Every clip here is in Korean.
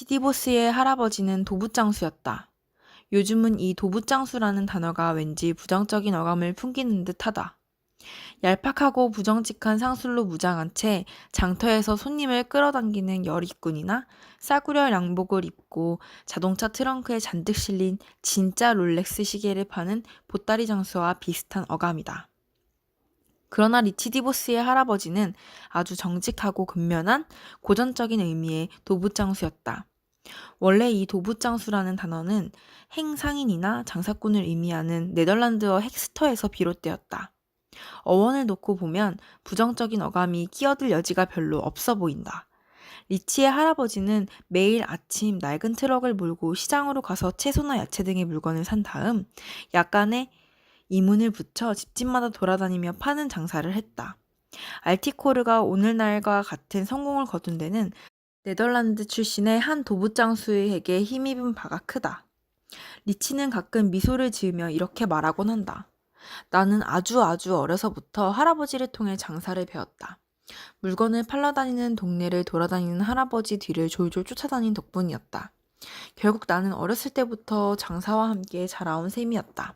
리치디보스의 할아버지는 도부장수였다. 요즘은 이 도부장수라는 단어가 왠지 부정적인 어감을 풍기는 듯하다. 얄팍하고 부정직한 상술로 무장한 채 장터에서 손님을 끌어당기는 열입꾼이나 싸구려 양복을 입고 자동차 트렁크에 잔뜩 실린 진짜 롤렉스 시계를 파는 보따리 장수와 비슷한 어감이다. 그러나 리치디보스의 할아버지는 아주 정직하고 근면한 고전적인 의미의 도부장수였다. 원래 이 도부장수라는 단어는 행상인이나 장사꾼을 의미하는 네덜란드어 헥스터에서 비롯되었다. 어원을 놓고 보면 부정적인 어감이 끼어들 여지가 별로 없어 보인다. 리치의 할아버지는 매일 아침 낡은 트럭을 몰고 시장으로 가서 채소나 야채 등의 물건을 산 다음 약간의 이문을 붙여 집집마다 돌아다니며 파는 장사를 했다. 알티코르가 오늘날과 같은 성공을 거둔 데는 네덜란드 출신의 한 도부장수에게 힘입은 바가 크다. 리치는 가끔 미소를 지으며 이렇게 말하곤 한다. 나는 아주 어려서부터 할아버지를 통해 장사를 배웠다. 물건을 팔러 다니는 동네를 돌아다니는 할아버지 뒤를 졸졸 쫓아다닌 덕분이었다. 결국 나는 어렸을 때부터 장사와 함께 자라온 셈이었다.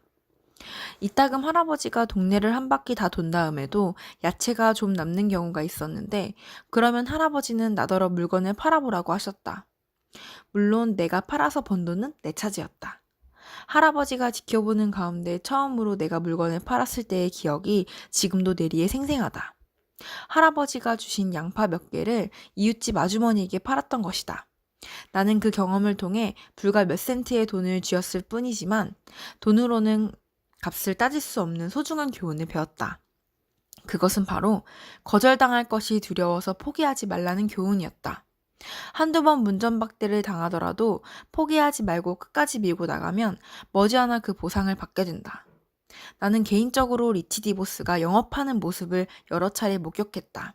이따금 할아버지가 동네를 한 바퀴 다 돈 다음에도 야채가 좀 남는 경우가 있었는데 그러면 할아버지는 나더러 물건을 팔아보라고 하셨다. 물론 내가 팔아서 번 돈은 내 차지였다. 할아버지가 지켜보는 가운데 처음으로 내가 물건을 팔았을 때의 기억이 지금도 뇌리에 생생하다. 할아버지가 주신 양파 몇 개를 이웃집 아주머니에게 팔았던 것이다. 나는 그 경험을 통해 불과 몇 센트의 돈을 쥐었을 뿐이지만 돈으로는 값을 따질 수 없는 소중한 교훈을 배웠다. 그것은 바로 거절당할 것이 두려워서 포기하지 말라는 교훈이었다. 한두 번 문전박대를 당하더라도 포기하지 말고 끝까지 밀고 나가면 머지않아 그 보상을 받게 된다. 나는 개인적으로 리치디보스가 영업하는 모습을 여러 차례 목격했다.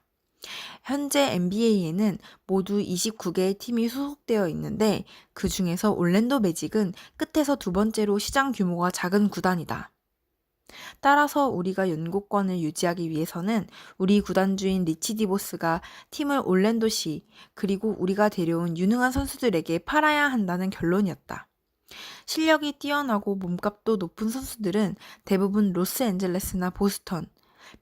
현재 NBA에는 모두 29개의 팀이 소속되어 있는데 그 중에서 올랜도 매직은 끝에서 두 번째로 시장 규모가 작은 구단이다. 따라서 우리가 연고권을 유지하기 위해서는 우리 구단주인 리치디보스가 팀을 올랜도시 그리고 우리가 데려온 유능한 선수들에게 팔아야 한다는 결론이었다. 실력이 뛰어나고 몸값도 높은 선수들은 대부분 로스앤젤레스나 보스턴,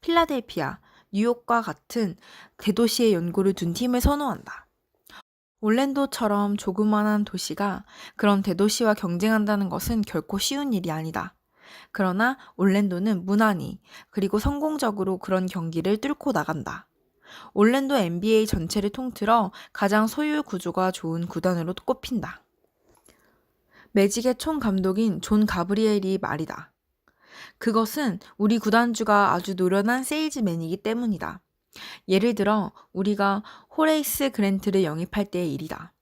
필라델피아, 뉴욕과 같은 대도시에 연고를 둔 팀을 선호한다. 올랜도처럼 조그만한 도시가 그런 대도시와 경쟁한다는 것은 결코 쉬운 일이 아니다. 그러나 올랜도는 무난히 그리고 성공적으로 그런 경기를 뚫고 나간다. 올랜도 NBA 전체를 통틀어 가장 소유 구조가 좋은 구단으로 꼽힌다. 매직의 총감독인 존 가브리엘이 말이다. 그것은 우리 구단주가 아주 노련한 세일즈맨이기 때문이다. 예를 들어 우리가 호레이스 그랜트를 영입할 때의 일이다.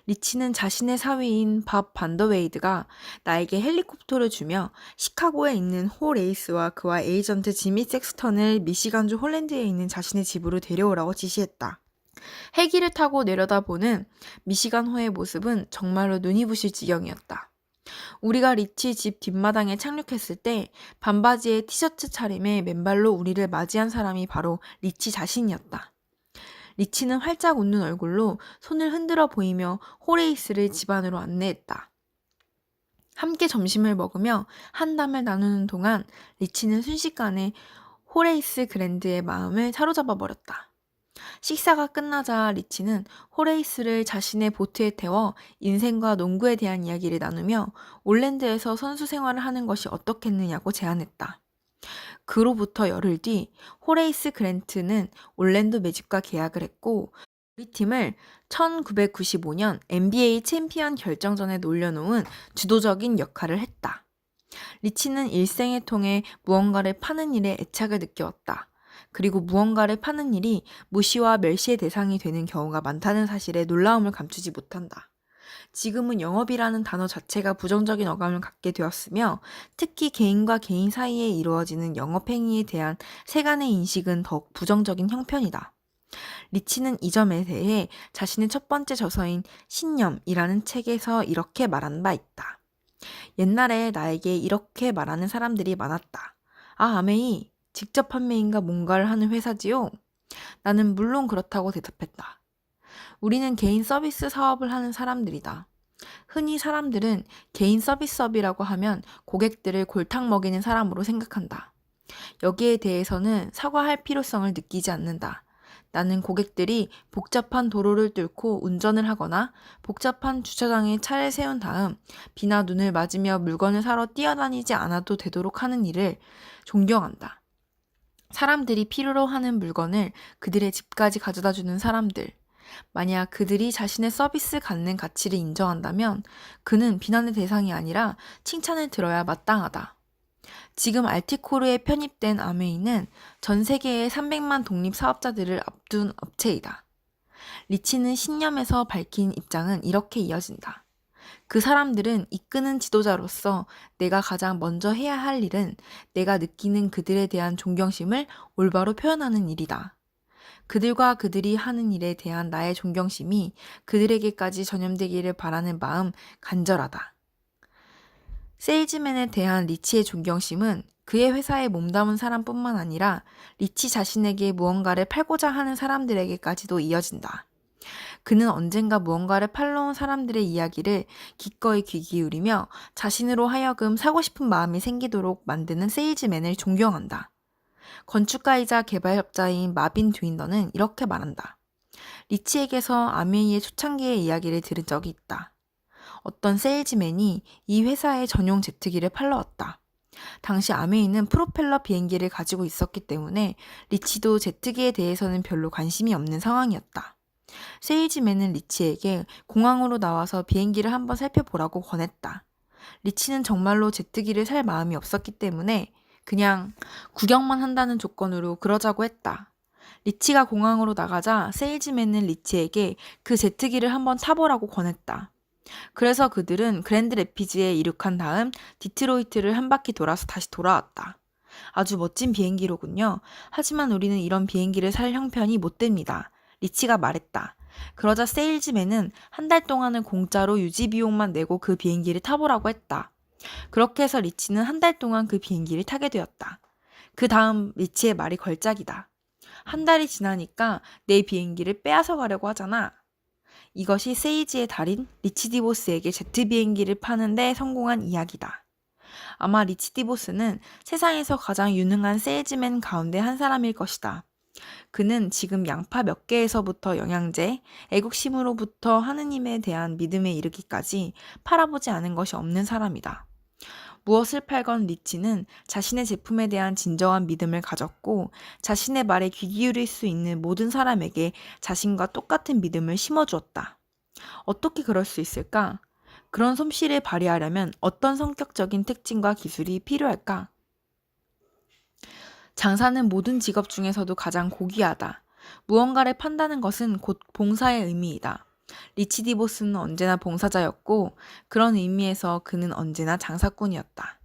리치는 자신의 사위인 밥 반더웨이드가 나에게 헬리콥터를 주며 시카고에 있는 호 레이스와 그와 에이전트 지미 섹스턴을 미시간주 홀랜드에 있는 자신의 집으로 데려오라고 지시했다. 헬기를 타고 내려다보는 미시간호의 모습은 정말로 눈이 부실 지경이었다. 우리가 리치 집 뒷마당에 착륙했을 때 반바지에 티셔츠 차림에 맨발로 우리를 맞이한 사람이 바로 리치 자신이었다. 리치는 활짝 웃는 얼굴로 손을 흔들어 보이며 호레이스를 집 안으로 안내했다. 함께 점심을 먹으며 한담을 나누는 동안 리치는 순식간에 호레이스 그랜드의 마음을 사로잡아 버렸다. 식사가 끝나자 리치는 호레이스를 자신의 보트에 태워 인생과 농구에 대한 이야기를 나누며 올랜드에서 선수 생활을 하는 것이 어떻겠느냐고 제안했다. 그로부터 열흘 뒤 호레이스 그랜트는 올랜도 매직과 계약을 했고 우리 팀을 1995년 NBA 챔피언 결정전에 올려놓은 주도적인 역할을 했다. 리치는 일생을 통해 무언가를 파는 일에 애착을 느꼈다. 그리고 무언가를 파는 일이 무시와 멸시의 대상이 되는 경우가 많다는 사실에 놀라움을 감추지 못한다. 지금은 영업이라는 단어 자체가 부정적인 어감을 갖게 되었으며 특히 개인과 개인 사이에 이루어지는 영업행위에 대한 세간의 인식은 더욱 부정적인 형편이다. 리치는 이 점에 대해 자신의 첫 번째 저서인 신념이라는 책에서 이렇게 말한 바 있다. 옛날에 나에게 이렇게 말하는 사람들이 많았다. 아, 아메이, 직접 판매인가 뭔가를 하는 회사지요? 나는 물론 그렇다고 대답했다. 우리는 개인 서비스 사업을 하는 사람들이다. 흔히 사람들은 개인 서비스업이라고 하면 고객들을 골탕 먹이는 사람으로 생각한다. 여기에 대해서는 사과할 필요성을 느끼지 않는다. 나는 고객들이 복잡한 도로를 뚫고 운전을 하거나 복잡한 주차장에 차를 세운 다음 비나 눈을 맞으며 물건을 사러 뛰어다니지 않아도 되도록 하는 일을 존경한다. 사람들이 필요로 하는 물건을 그들의 집까지 가져다 주는 사람들. 만약 그들이 자신의 서비스 갖는 가치를 인정한다면 그는 비난의 대상이 아니라 칭찬을 들어야 마땅하다. 지금 알티코르에 편입된 아메이는 전 세계의 300만 독립 사업자들을 앞둔 업체이다. 리치는 신념에서 밝힌 입장은 이렇게 이어진다. 그 사람들은 이끄는 지도자로서 내가 가장 먼저 해야 할 일은 내가 느끼는 그들에 대한 존경심을 올바로 표현하는 일이다. 그들과 그들이 하는 일에 대한 나의 존경심이 그들에게까지 전염되기를 바라는 마음 간절하다. 세일즈맨에 대한 리치의 존경심은 그의 회사에 몸담은 사람뿐만 아니라 리치 자신에게 무언가를 팔고자 하는 사람들에게까지도 이어진다. 그는 언젠가 무언가를 팔러 온 사람들의 이야기를 기꺼이 귀 기울이며 자신으로 하여금 사고 싶은 마음이 생기도록 만드는 세일즈맨을 존경한다. 건축가이자 개발업자인 마빈 듀인더는 이렇게 말한다. 리치에게서 아메이의 초창기의 이야기를 들은 적이 있다. 어떤 세일즈맨이 이 회사의 전용 제트기를 팔러 왔다. 당시 아메이는 프로펠러 비행기를 가지고 있었기 때문에 리치도 제트기에 대해서는 별로 관심이 없는 상황이었다. 세일즈맨은 리치에게 공항으로 나와서 비행기를 한번 살펴보라고 권했다. 리치는 정말로 제트기를 살 마음이 없었기 때문에 그냥 구경만 한다는 조건으로 그러자고 했다. 리치가 공항으로 나가자 세일즈맨은 리치에게 그 제트기를 한번 타보라고 권했다. 그래서 그들은 그랜드 래피즈에 이륙한 다음 디트로이트를 한 바퀴 돌아서 다시 돌아왔다. 아주 멋진 비행기로군요. 하지만 우리는 이런 비행기를 살 형편이 못 됩니다. 리치가 말했다. 그러자 세일즈맨은 한 달 동안은 공짜로 유지 비용만 내고 그 비행기를 타보라고 했다. 그렇게 해서 리치는 한 달 동안 그 비행기를 타게 되었다. 그 다음 리치의 말이 걸작이다. 한 달이 지나니까 내 비행기를 빼앗아 가려고 하잖아. 이것이 세이지의 달인 리치 디보스에게 제트 비행기를 파는데 성공한 이야기다. 아마 리치 디보스는 세상에서 가장 유능한 세일즈맨 가운데 한 사람일 것이다. 그는 지금 양파 몇 개에서부터 영양제, 애국심으로부터 하느님에 대한 믿음에 이르기까지 팔아보지 않은 것이 없는 사람이다. 무엇을 팔건 리치는 자신의 제품에 대한 진정한 믿음을 가졌고 자신의 말에 귀 기울일 수 있는 모든 사람에게 자신과 똑같은 믿음을 심어주었다. 어떻게 그럴 수 있을까? 그런 솜씨를 발휘하려면 어떤 성격적인 특징과 기술이 필요할까? 장사는 모든 직업 중에서도 가장 고귀하다. 무언가를 판다는 것은 곧 봉사의 의미이다. 리치 디보스는 언제나 봉사자였고 그런 의미에서 그는 언제나 장사꾼이었다.